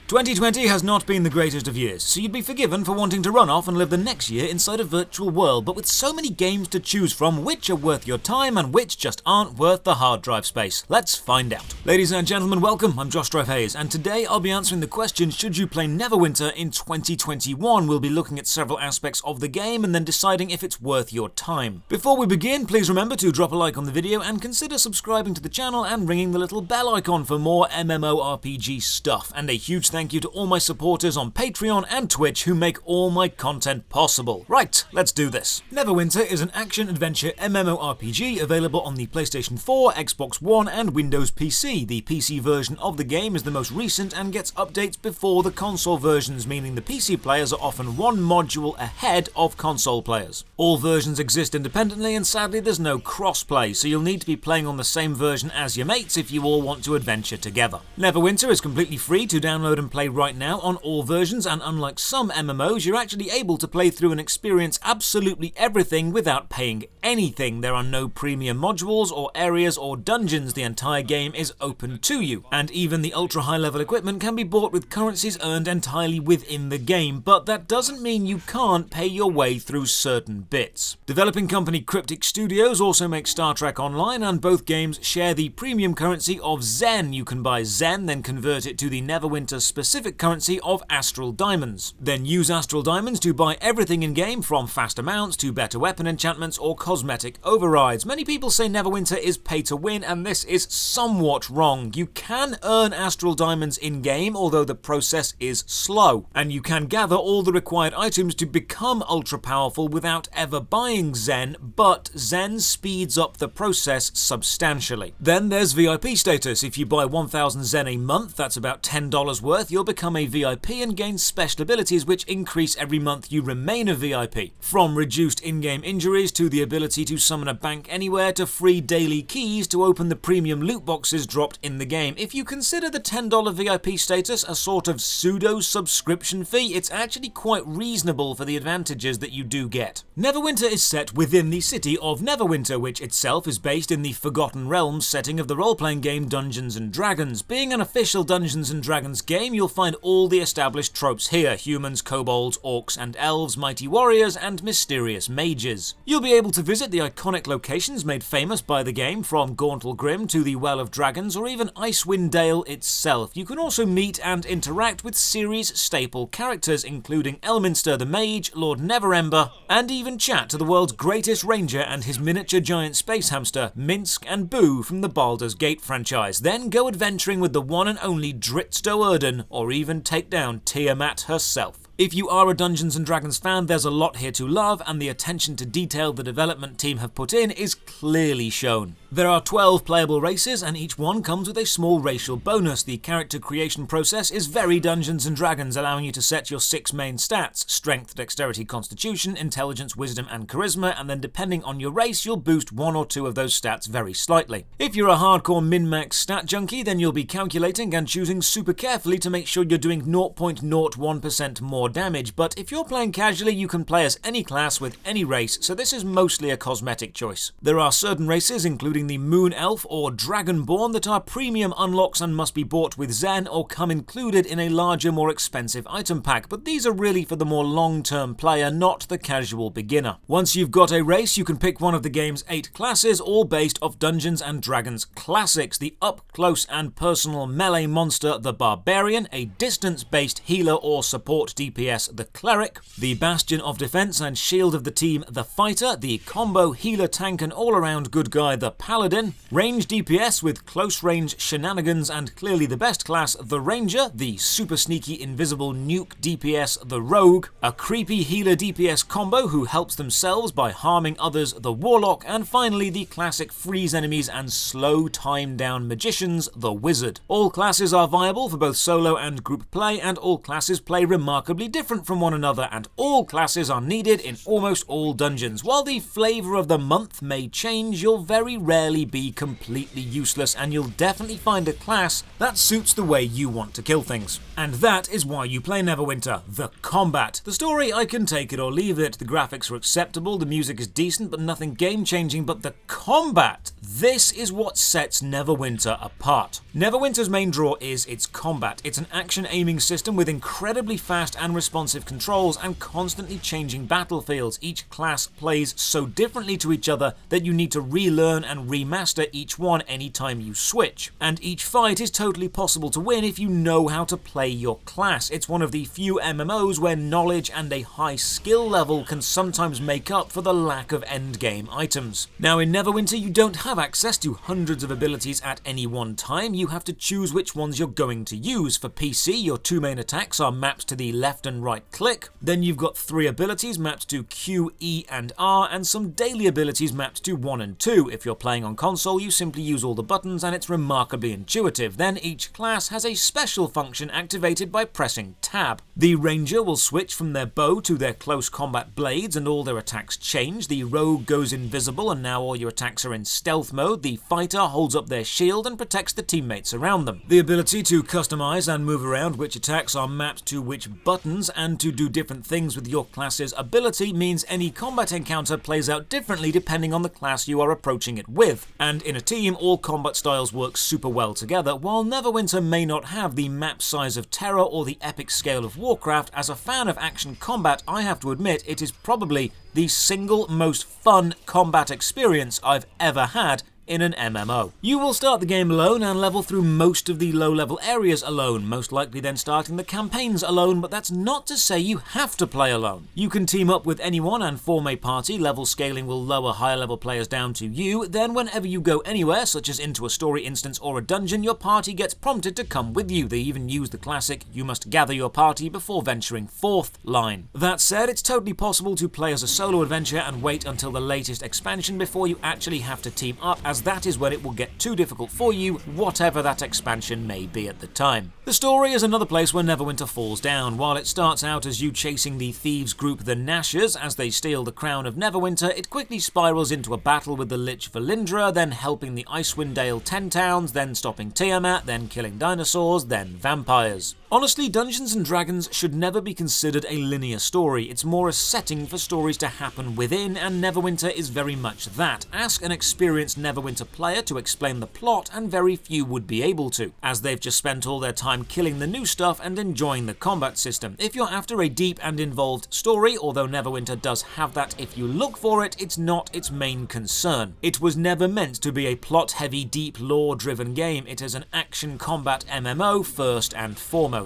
2020 has not been the greatest of years, so you'd be forgiven for wanting to run off and live the next year inside a virtual world, but with so many games to choose from, which are worth your time and which just aren't worth the hard drive space? Let's find out. Ladies and gentlemen, welcome, I'm Josh Drive Hayes, and today I'll be answering the question, should you play Neverwinter in 2021? We'll be looking at several aspects of the game and then deciding if it's worth your time. Before we begin, please remember to drop a like on the video and consider subscribing to the channel and ringing the little bell icon for more MMORPG stuff, and a huge thank you to all my supporters on Patreon and Twitch who make all my content possible. Right, let's do this. Neverwinter is an action-adventure MMORPG available on the PlayStation 4, Xbox One and Windows PC. The PC version of the game is the most recent and gets updates before the console versions, meaning the PC players are often one module ahead of console players. All versions exist independently and sadly there's no cross-play, so you'll need to be playing on the same version as your mates if you all want to adventure together. Neverwinter is completely free to download and play right now on all versions, and unlike some MMOs, you're actually able to play through and experience absolutely everything without paying anything. There are no premium modules or areas or dungeons. The entire game is open to you, and even the ultra high level equipment can be bought with currencies earned entirely within the game, but that doesn't mean you can't pay your way through certain bits. Developing company Cryptic Studios also makes Star Trek Online, and both games share the premium currency of Zen. You can buy Zen, then convert it to the Neverwinter specific currency of Astral Diamonds. Then use Astral Diamonds to buy everything in-game, from fast amounts to better weapon enchantments or cosmetic overrides. Many people say Neverwinter is pay to win, and this is somewhat wrong. You can earn Astral Diamonds in-game, although the process is slow, and you can gather all the required items to become ultra powerful without ever buying Zen, but Zen speeds up the process substantially. Then there's VIP status. If you buy 1000 Zen a month, that's about $10 worth, you'll become a VIP and gain special abilities which increase every month you remain a VIP. From reduced in-game injuries to the ability to summon a bank anywhere to free daily keys to open the premium loot boxes dropped in the game. If you consider the $10 VIP status a sort of pseudo-subscription fee, it's actually quite reasonable for the advantages that you do get. Neverwinter is set within the city of Neverwinter, which itself is based in the Forgotten Realms setting of the role-playing game Dungeons & Dragons. Being an official Dungeons & Dragons game, you'll find all the established tropes here: humans, kobolds, orcs and elves, mighty warriors and mysterious mages. You'll be able to visit the iconic locations made famous by the game, from Gauntlgrim to the Well of Dragons or even Icewind Dale itself. You can also meet and interact with series staple characters including Elminster the Mage, Lord Neverember, and even chat to the world's greatest ranger and his miniature giant space hamster, Minsk and Boo from the Baldur's Gate franchise. Then go adventuring with the one and only Dritz Do'Urden, or even take down Tiamat herself. If you are a Dungeons & Dragons fan, there's a lot here to love, and the attention to detail the development team have put in is clearly shown. There are 12 playable races, and each one comes with a small racial bonus. The character creation process is very Dungeons & Dragons, allowing you to set your 6 main stats: strength, dexterity, constitution, intelligence, wisdom and charisma, and then depending on your race, you'll boost 1 or 2 of those stats very slightly. If you're a hardcore min-max stat junkie, then you'll be calculating and choosing super carefully to make sure you're doing 0.01% more damage, but if you're playing casually, you can play as any class with any race, so this is mostly a cosmetic choice. There are certain races, including the Moon Elf or Dragonborn, that are premium unlocks and must be bought with Zen or come included in a larger, more expensive item pack, but these are really for the more long-term player, not the casual beginner. Once you've got a race, you can pick one of the game's 8 classes, all based off Dungeons & Dragons classics: the up-close and personal melee monster, the Barbarian; a distance-based healer or support DPS, the Cleric; the Bastion of Defense and Shield of the team, the Fighter; the combo healer, tank and all-around good guy, the Paladin; range DPS with close range shenanigans and clearly the best class, the Ranger; the super sneaky invisible nuke DPS, the Rogue; a creepy healer DPS combo who helps themselves by harming others, the Warlock; and finally the classic freeze enemies and slow time down magicians, the Wizard. All classes are viable for both solo and group play, and all classes play remarkably fundamentally different from one another, and all classes are needed in almost all dungeons. While the flavour of the month may change, you'll very rarely be completely useless, and you'll definitely find a class that suits the way you want to kill things. And that is why you play Neverwinter: the combat. The story, I can take it or leave it, the graphics are acceptable, the music is decent but nothing game-changing, but the combat! This is what sets Neverwinter apart. Neverwinter's main draw is its combat. It's an action aiming system with incredibly fast and responsive controls and constantly changing battlefields. Each class plays so differently to each other that you need to relearn and remaster each one anytime you switch. And each fight is totally possible to win if you know how to play your class. It's one of the few MMOs where knowledge and a high skill level can sometimes make up for the lack of endgame items. Now in Neverwinter you don't have access to hundreds of abilities at any one time. You have to choose which ones you're going to use. For PC, your two main attacks are mapped to the left and right click. Then you've got 3 abilities mapped to Q, E and R, and some daily abilities mapped to 1 and 2. If you're playing on console, you simply use all the buttons and it's remarkably intuitive. Then each class has a special function activated by pressing Tab. The Ranger will switch from their bow to their close combat blades and all their attacks change. The Rogue goes invisible and now all your attacks are in stealth mode. The Fighter holds up their shield and protects the teammates around them. The ability to customize and move around which attacks are mapped to which buttons and to do different things with your class's ability means any combat encounter plays out differently depending on the class you are approaching it with. And in a team, all combat styles work super well together. While Neverwinter may not have the map size of Terra or the epic scale of Warcraft, as a fan of action combat, I have to admit it is probably the single most fun combat experience I've ever had in an MMO. You will start the game alone and level through most of the low-level areas alone, most likely then starting the campaigns alone, but that's not to say you have to play alone. You can team up with anyone and form a party. Level scaling will lower higher-level players down to you. Then whenever you go anywhere, such as into a story instance or a dungeon, your party gets prompted to come with you. They even use the classic "you must gather your party before venturing forth" line. That said, it's totally possible to play as a solo adventure and wait until the latest expansion before you actually have to team up, as that is when it will get too difficult for you, whatever that expansion may be at the time. The story is another place where Neverwinter falls down. While it starts out as you chasing the thieves group the Nashers as they steal the crown of Neverwinter, it quickly spirals into a battle with the Lich Valindra, then helping the Icewind Dale 10 towns, then stopping Tiamat, then killing dinosaurs, then vampires. Honestly, Dungeons & Dragons should never be considered a linear story. It's more a setting for stories to happen within, and Neverwinter is very much that. Ask an experienced Neverwinter player to explain the plot, and very few would be able to, as they've just spent all their time killing the new stuff and enjoying the combat system. If you're after a deep and involved story, although Neverwinter does have that if you look for it, it's not its main concern. It was never meant to be a plot-heavy, deep lore-driven game. It is an action combat MMO first and foremost.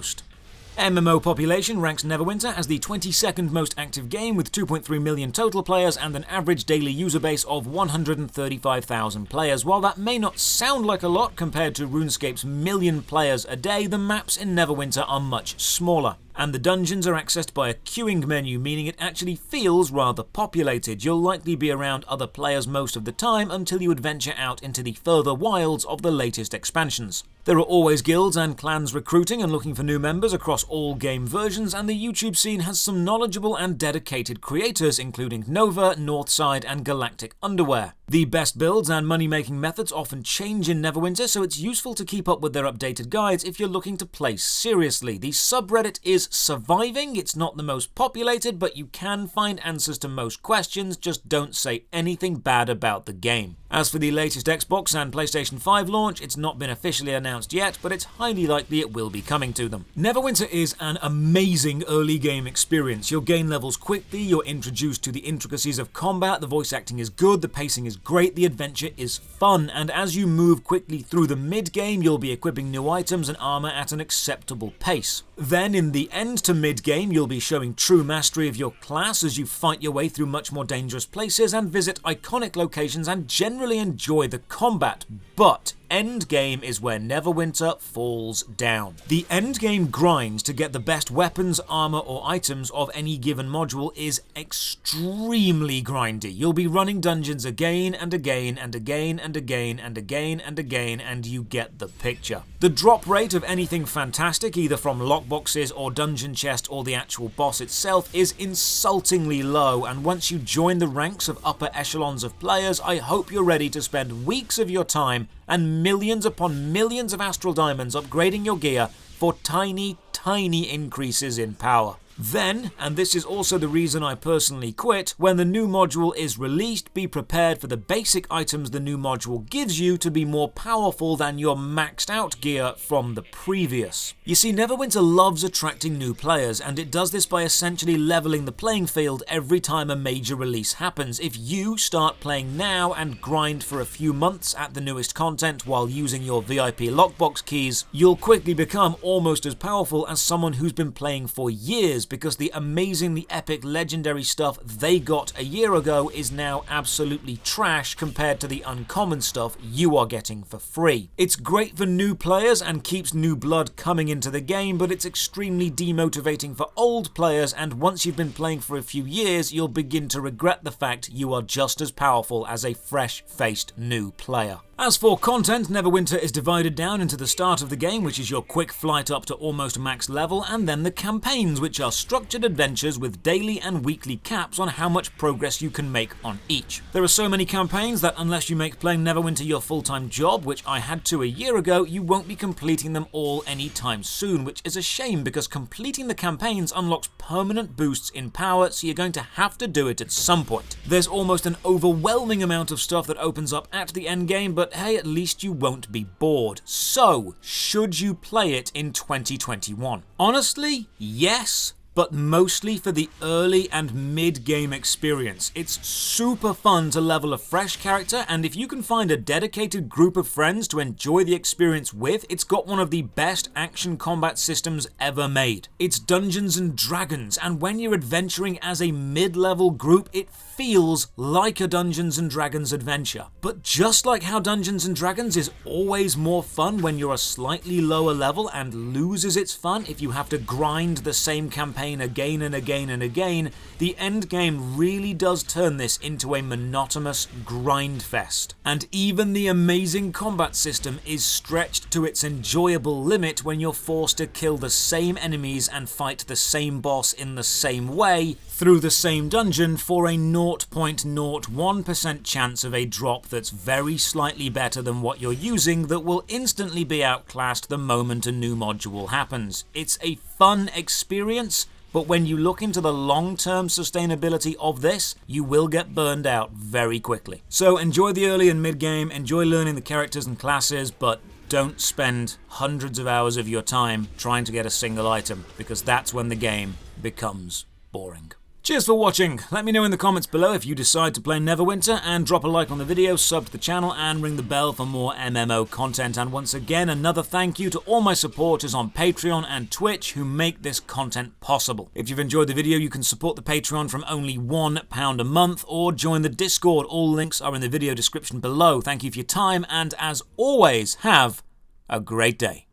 MMO population ranks Neverwinter as the 22nd most active game with 2.3 million total players and an average daily user base of 135,000 players. While that may not sound like a lot compared to RuneScape's million players a day, the maps in Neverwinter are much smaller. And the dungeons are accessed by a queuing menu, meaning it actually feels rather populated. You'll likely be around other players most of the time until you adventure out into the further wilds of the latest expansions. There are always guilds and clans recruiting and looking for new members across all game versions, and the YouTube scene has some knowledgeable and dedicated creators, including Nova, Northside, and Galactic Underwear. The best builds and money-making methods often change in Neverwinter, so it's useful to keep up with their updated guides if you're looking to play seriously. The subreddit is surviving. It's not the most populated, but you can find answers to most questions. Just don't say anything bad about the game. As for the latest Xbox and PlayStation 5 launch, it's not been officially announced yet, but it's highly likely it will be coming to them. Neverwinter is an amazing early game experience. You'll gain levels quickly, you're introduced to the intricacies of combat, the voice acting is good, the pacing is great, the adventure is fun, and as you move quickly through the mid-game, you'll be equipping new items and armor at an acceptable pace. Then in the end to mid-game, you'll be showing true mastery of your class as you fight your way through much more dangerous places and visit iconic locations and generally enjoy the combat. But end game is where Neverwinter falls down. The end game grind to get the best weapons, armor, or items of any given module is extremely grindy. You'll be running dungeons again and again and again and again and again and again, and you get the picture. The drop rate of anything fantastic, either from lockboxes or dungeon chest or the actual boss itself, is insultingly low, and once you join the ranks of upper echelons of players, I hope you're ready to spend weeks of your time and millions upon millions of astral diamonds upgrading your gear for tiny, tiny increases in power. Then, and this is also the reason I personally quit, when the new module is released, be prepared for the basic items the new module gives you to be more powerful than your maxed out gear from the previous. You see, Neverwinter loves attracting new players, and it does this by essentially leveling the playing field every time a major release happens. If you start playing now and grind for a few months at the newest content while using your VIP lockbox keys, you'll quickly become almost as powerful as someone who's been playing for years, because the amazingly epic legendary stuff they got a year ago is now absolutely trash compared to the uncommon stuff you are getting for free. It's great for new players and keeps new blood coming into the game, but it's extremely demotivating for old players, and once you've been playing for a few years, you'll begin to regret the fact you are just as powerful as a fresh-faced new player. As for content, Neverwinter is divided down into the start of the game, which is your quick flight up to almost max level, and then the campaigns, which are structured adventures with daily and weekly caps on how much progress you can make on each. There are so many campaigns that unless you make playing Neverwinter your full-time job, which I had to a year ago, you won't be completing them all anytime soon, which is a shame because completing the campaigns unlocks permanent boosts in power, so you're going to have to do it at some point. There's almost an overwhelming amount of stuff that opens up at the end game, but hey, at least you won't be bored. So, should you play it in 2021? Honestly, yes, but mostly for the early and mid-game experience. It's super fun to level a fresh character, and if you can find a dedicated group of friends to enjoy the experience with, it's got one of the best action combat systems ever made. It's Dungeons and Dragons, and when you're adventuring as a mid-level group, it feels like a Dungeons and Dragons adventure. But just like how Dungeons and Dragons is always more fun when you're a slightly lower level and loses its fun if you have to grind the same campaign again and again and again, the end game really does turn this into a monotonous grind fest. And even the amazing combat system is stretched to its enjoyable limit when you're forced to kill the same enemies and fight the same boss in the same way through the same dungeon for a 0.01% chance of a drop that's very slightly better than what you're using that will instantly be outclassed the moment a new module happens. It's a fun experience, but when you look into the long-term sustainability of this, you will get burned out very quickly. So enjoy the early and mid-game, enjoy learning the characters and classes, but don't spend hundreds of hours of your time trying to get a single item, because that's when the game becomes boring. Cheers for watching. Let me know in the comments below if you decide to play Neverwinter, and drop a like on the video, sub to the channel, and ring the bell for more MMO content. And once again, another thank you to all my supporters on Patreon and Twitch who make this content possible. If you've enjoyed the video, you can support the Patreon from only £1 a month, or join the Discord. All links are in the video description below. Thank you for your time, and as always, have a great day.